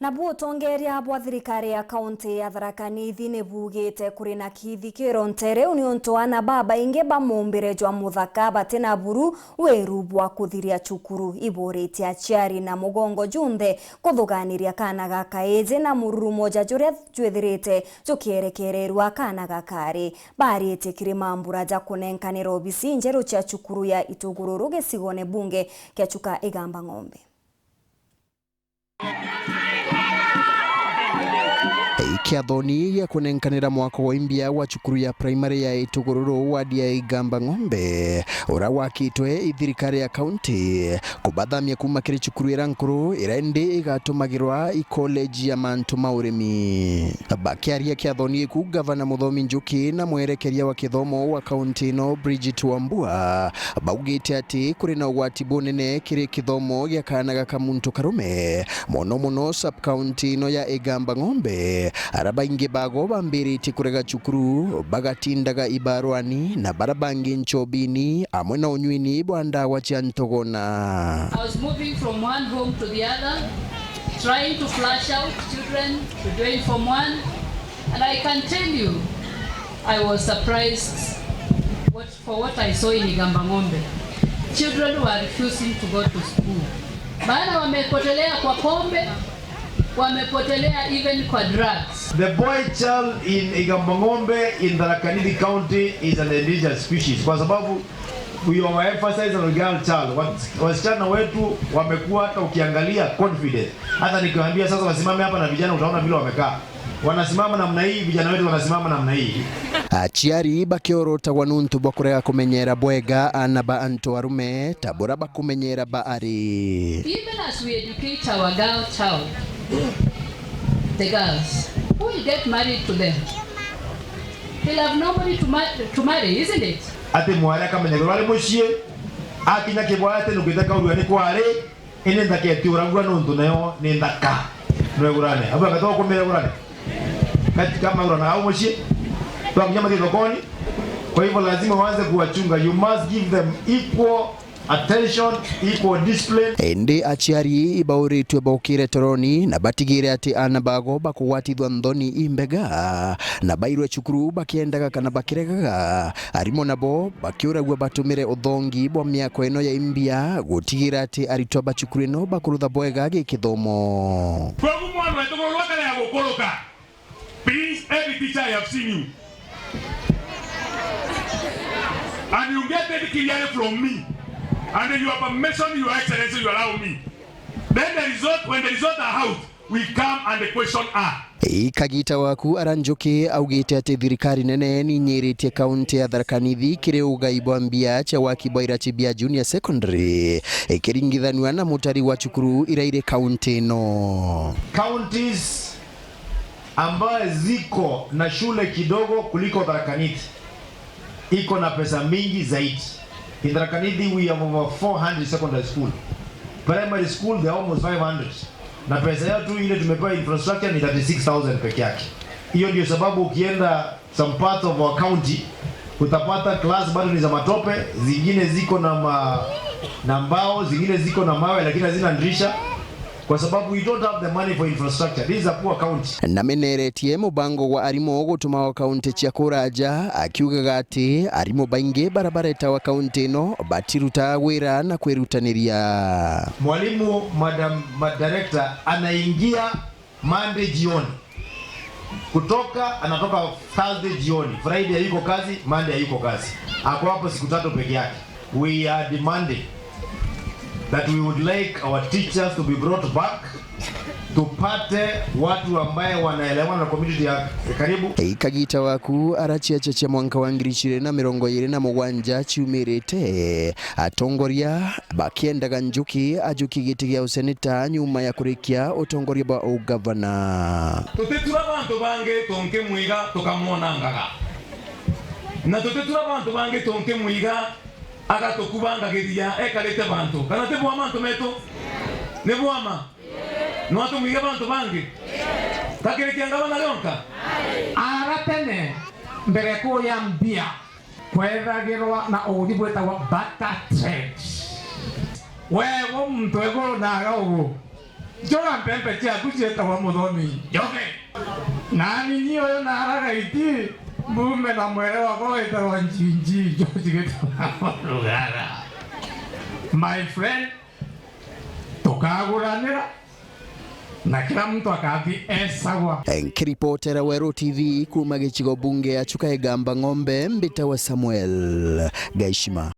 Na butongeria bwa thirikari ya kaunti ya Tharaka-Nithi nibugite kuri na kithikiro ntere unionto ana babaingi bamumbire jwa muthaka batina buru weru bwa kuthiria cukuru iborite aciari na mugongo junthe kuthuganiria kana ga Kaiji na mururu moja juria jwithirite jukierekererwa kana ga kari barite kirimambura ja kunenkanira obisi njeru cia cukuru ya Itugururu gicigone bunge kia Chuka Igamba Ng'ombe. Kiathoni ya kunenkanira mwako wa imbia wa cukuru ya primary ya Itugururu wadi ya Igamba Ng'ombe ura wakitwe ithirikari ya kaunti kubathamia kuma kiri cukuru ira nkuru iraindi igatumagirwa college ya mantu maurimi. Bakiaria kiathoni ku gavana Muthomi Njuki na mwerekeria wa kithomo wa kaunti no Bridget Wambua baugite ati kuri na ugwati bunene kiri kithomo gya kana ga kamuntu karume mono sub county no ya Igamba Ng'ombe arabaingi bago bambiriti kurega cukuru bagatindaga ibarwani na barabangi nchobini amwe na unywini bwanda wa Ntogona. I was moving from one home to the other, trying to flush out children to join Form 1, and I can tell you I was surprised for what I saw in Igamba Ng'ombe. Children were refusing to go to school. Baada wamepotelea kwa pombe, wamepotelea even kwa drugs. The boy child in Igamba Ng'ombe in Tharaka-Nithi County is an endangered species kwa sababu we emphasize on girl child. Wasichana wetu wamekuwa hata ukiangalia confident. Hata nikiwaambia sasa wasimame hapa na vijana utaona vile wamekaa. Wanasimama namna hii, vijana wetu wanasimama namna hii. Aciari bakiorota wanuntu bakurega kumenyera bwega ana ba anto arume tabora bakumenyera baari. Even as we educate our girl child, the girls who will get married to them, they'll have nobody to marry, isn't it? Ati mwara kama nyagorale mushie akinya kibwate nukitaka urwane kware ine ndaketi urangura nuntu nayo ni ndaka nwegurane aba gatoka kumera gurane kati kama urana au mushie kwa mnyama thokoni. Kwa hivyo lazima waanze kuwachunga. You must give them equal attention, equal discipline. Ende aciari ibauritwe baukire toroni na batigire ati ana bago bakuwatithwa nthoni imbega na bairwe cukuru bakiendaga kana bakiregaga arimo nabo bakiuragwa batumire uthongi bwa miako ino ya imbia gutigira ati aritwa bacukuru ino bakurutha bwega gikithomo. Kwa mwana wetu lwaka ya gukoroka. Please, every teacher I have seen you. And you get the clearance from me. And then you have permission, your excellency, you allow me. Then the result, when the results are out, we come and the question are. Kagita waku aranjuki augite ati thirikari nene ni nyiritie kaunti ya Tharaka-Nithi KUUGA ibwambia cha wakibaira chibia junior secondary ikiringithanwa na mutari wa cukuru iraire kaunti no. Counties ambaye ziko na shule kidogo kuliko Tharaka-Nithi iko na pesa mingi zaidi. In Tharaka-Nithi we have over 400 secondary school. Primary school they are almost 500. Na pesa yetu ile tumepewa infrastructure ni 36,000 peke yake. Hiyo ndio sababu ukienda some part of our county utapata class bado ni za matope, zingine ziko na mbao, zingine ziko na mawe lakini hazina dirisha. Kwa sababu we don't have the money for infrastructure. This is a poor county. Na meneretie mubango wa arimo gutuma wa kaunti cia kuraja akiugaga ati arimo baingi barabareta wa kaunti no batiruta wira na kwirutaniria. Mwalimu director anaingia Monday jioni. Anatoka Thursday jioni. Friday hayuko kazi, Monday hayuko kazi. Ako hapo siku 3 peke yake. We are demanding that we would like our teachers to be brought back, tupate watu ambaye wanaelewana na community ya karibu. Kagita waku arachia cha mwaka wa 2027 ciumirite atongoria bakiendaga Njuki ajuki giti gya useneta nyuma ya kurikia utongoria ba ugavana. Tutetura bantu bange tonke mwiga tukamonangaga na tutetura bantu bange tonke mwiga aga tokubanga geria ekalete bantu kana te bwa mantu meto ne bwama no atu mwiga bantu bange takire kiangaba na lonka aratene mbere ko ya mbia kwethagirwa na uri bweta wa butter trade wewe mtu ego na gawo Jora mpempe tia kucheta wa mudhomi. Joke. Nani niyo yo naraga iti. Mume na mwelewa kwa ita wa njinji. Joji geto wa lugara. My friend. Tukaguranira. Na kila mtu akathi esawa. Nkiripotera Weru TV kuma gĩcigo bunge ya CUKURU Ng'ombe Mbita wa Samuel Gaishima.